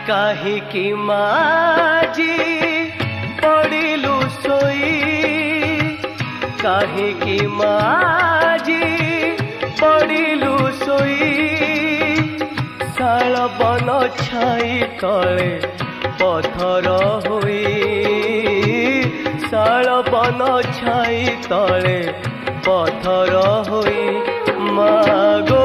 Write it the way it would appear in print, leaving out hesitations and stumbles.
काहिकी माजी पड़िलु सोई काहिकी माजी पड़िलु सोई शाल बन छाई तले पथर होई शाल बन छाई तले पथर होई मागो